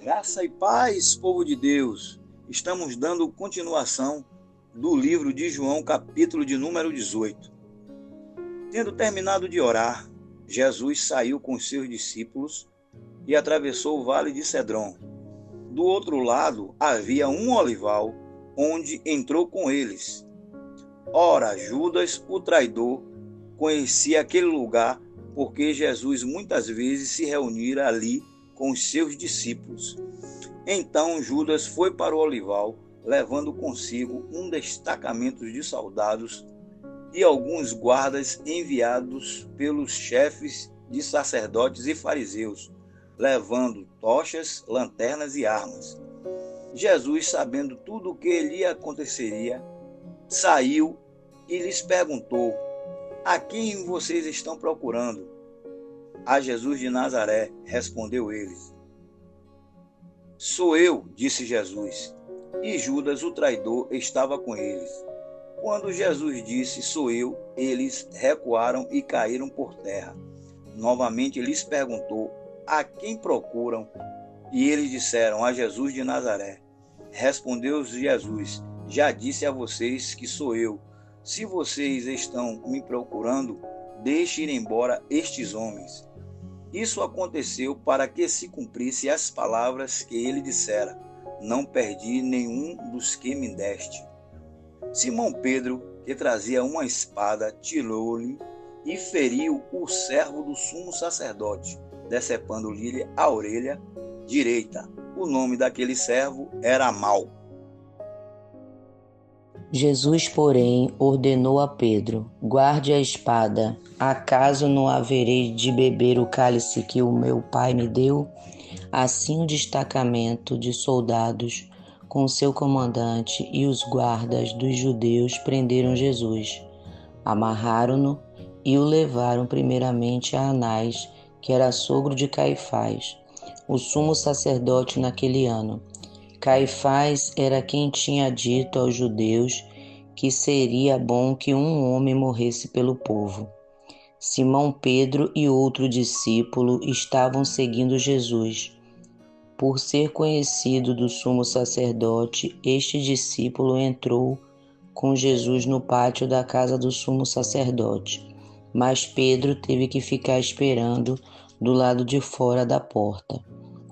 Graça e paz, povo de Deus. Estamos dando continuação do livro de João, capítulo de número 18. Tendo terminado de orar, Jesus saiu com os seus discípulos e atravessou o vale de Cedron. Do outro lado havia um olival, onde entrou com eles. Ora, Judas, o traidor, conhecia aquele lugar, porque Jesus muitas vezes se reunira ali com os seus discípulos. Então Judas foi para o olival, levando consigo um destacamento de soldados e alguns guardas enviados pelos chefes de sacerdotes e fariseus, levando tochas, lanternas e armas. Jesus, sabendo tudo o que lhe aconteceria, saiu e lhes perguntou: a quem vocês estão procurando? A Jesus de Nazaré, respondeu eles. Sou eu, disse Jesus. E Judas, o traidor, estava com eles. Quando Jesus disse, sou eu, eles recuaram e caíram por terra. Novamente lhes perguntou, a quem procuram? E eles disseram, a Jesus de Nazaré. Respondeu Jesus, já disse a vocês que sou eu. Se vocês estão me procurando, deixe ir embora estes homens. Isso aconteceu para que se cumprisse as palavras que ele dissera, não perdi nenhum dos que me deste. Simão Pedro, que trazia uma espada, tirou-lhe e feriu o servo do sumo sacerdote, decepando-lhe a orelha direita. O nome daquele servo era Mal. Jesus, porém, ordenou a Pedro, guarde a espada, acaso não haverei de beber o cálice que o meu pai me deu? Assim o destacamento de soldados, com seu comandante e os guardas dos judeus prenderam Jesus, amarraram-no e o levaram primeiramente a Anás, que era sogro de Caifás, o sumo sacerdote naquele ano. Caifás era quem tinha dito aos judeus que seria bom que um homem morresse pelo povo. Simão Pedro e outro discípulo estavam seguindo Jesus. Por ser conhecido do sumo sacerdote, este discípulo entrou com Jesus no pátio da casa do sumo sacerdote, mas Pedro teve que ficar esperando do lado de fora da porta.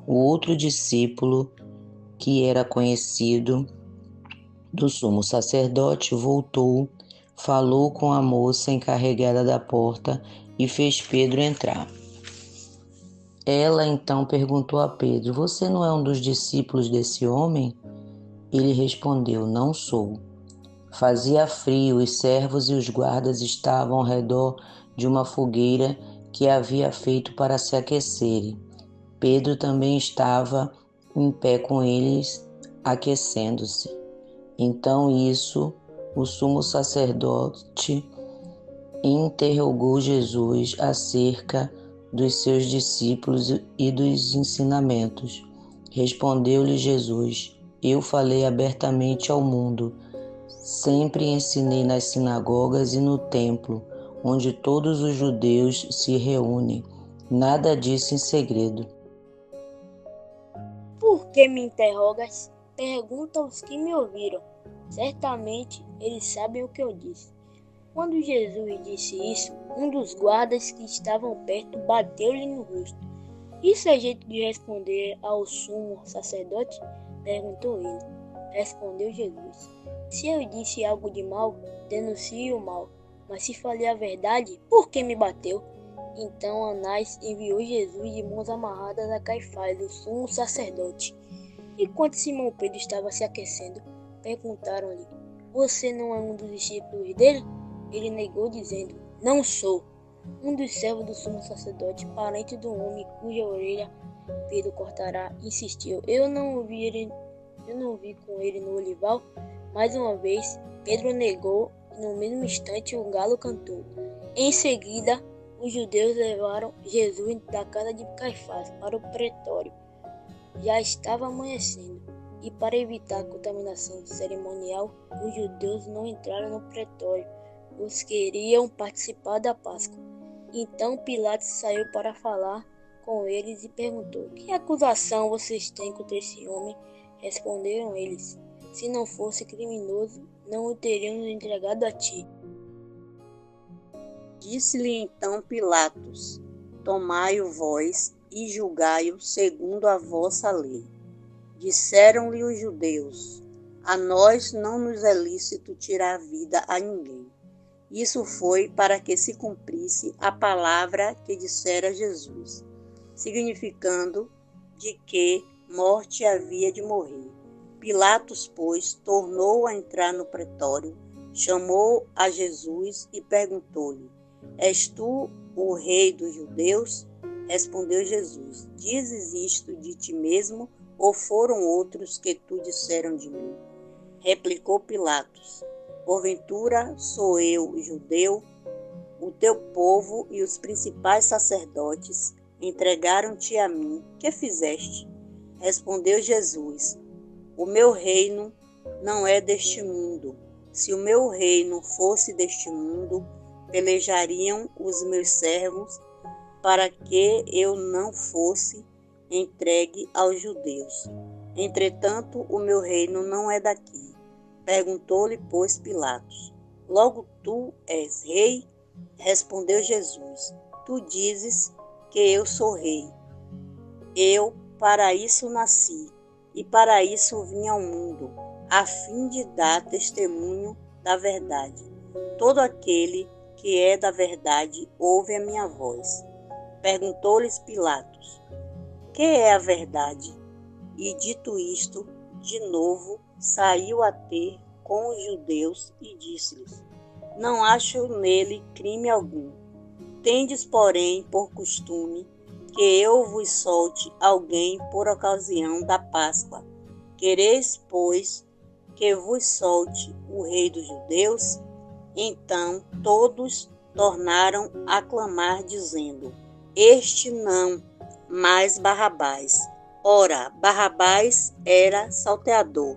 O outro discípulo, que era conhecido do sumo sacerdote, voltou, falou com a moça encarregada da porta e fez Pedro entrar. Ela então perguntou a Pedro, você não é um dos discípulos desse homem? Ele respondeu, não sou. Fazia frio, os servos e os guardas estavam ao redor de uma fogueira que havia feito para se aquecerem. Pedro também estava em pé com eles, aquecendo-se. Então o sumo sacerdote interrogou Jesus acerca dos seus discípulos e dos ensinamentos. Respondeu-lhe Jesus, eu falei abertamente ao mundo, sempre ensinei nas sinagogas e no templo, onde todos os judeus se reúnem, nada disse em segredo. Por que me interrogas? Pergunta aos que me ouviram. Certamente eles sabem o que eu disse. Quando Jesus disse isso, um dos guardas que estavam perto bateu-lhe no rosto. Isso é jeito de responder ao sumo sacerdote? Perguntou ele. Respondeu Jesus. Se eu disse algo de mal, denuncie o mal. Mas se falei a verdade, por que me bateu? Então Anás enviou Jesus de mãos amarradas a Caifás, o sumo sacerdote. Enquanto Simão Pedro estava se aquecendo, perguntaram-lhe, você não é um dos discípulos dele? Ele negou, dizendo, não sou. Um dos servos do sumo sacerdote, parente do homem cuja orelha Pedro cortará, insistiu, eu não vi com ele no olival. Mais uma vez, Pedro negou e no mesmo instante o galo cantou. Em seguida, os judeus levaram Jesus da casa de Caifás para o pretório. Já estava amanhecendo, e para evitar a contaminação cerimonial, os judeus não entraram no pretório, pois queriam participar da Páscoa. Então Pilatos saiu para falar com eles e perguntou: Que acusação vocês têm contra esse homem? Responderam eles: Se não fosse criminoso, não o teríamos entregado a ti. Disse-lhe então Pilatos: Tomai-o vós e julgai-o segundo a vossa lei. Disseram-lhe os judeus: A nós não nos é lícito tirar a vida a ninguém. Isso foi para que se cumprisse a palavra que dissera Jesus, significando de que morte havia de morrer. Pilatos, pois, tornou a entrar no pretório, chamou a Jesus e perguntou-lhe: És tu o rei dos judeus? Respondeu Jesus: Dizes isto de ti mesmo, ou foram outros que tu disseram de mim? Replicou Pilatos: Porventura sou eu judeu? O teu povo e os principais sacerdotes entregaram-te a mim. Que fizeste? Respondeu Jesus: O meu reino não é deste mundo. Se o meu reino fosse deste mundo, pelejariam os meus servos para que eu não fosse entregue aos judeus. Entretanto, o meu reino não é daqui. Perguntou-lhe, pois, Pilatos: Logo tu és rei? Respondeu Jesus: Tu dizes que eu sou rei. Eu para isso nasci, e para isso vim ao mundo, a fim de dar testemunho da verdade. Todo aquele que é da verdade ouve a minha voz. Perguntou-lhes Pilatos: Que é a verdade? E dito isto, de novo saiu a ter com os judeus e disse-lhes: Não acho nele crime algum. Tendes, porém, por costume que eu vos solte alguém por ocasião da Páscoa. Quereis, pois, que vos solte o rei dos judeus? Então todos tornaram a clamar, dizendo: Este não, mas Barrabás. Ora, Barrabás era salteador.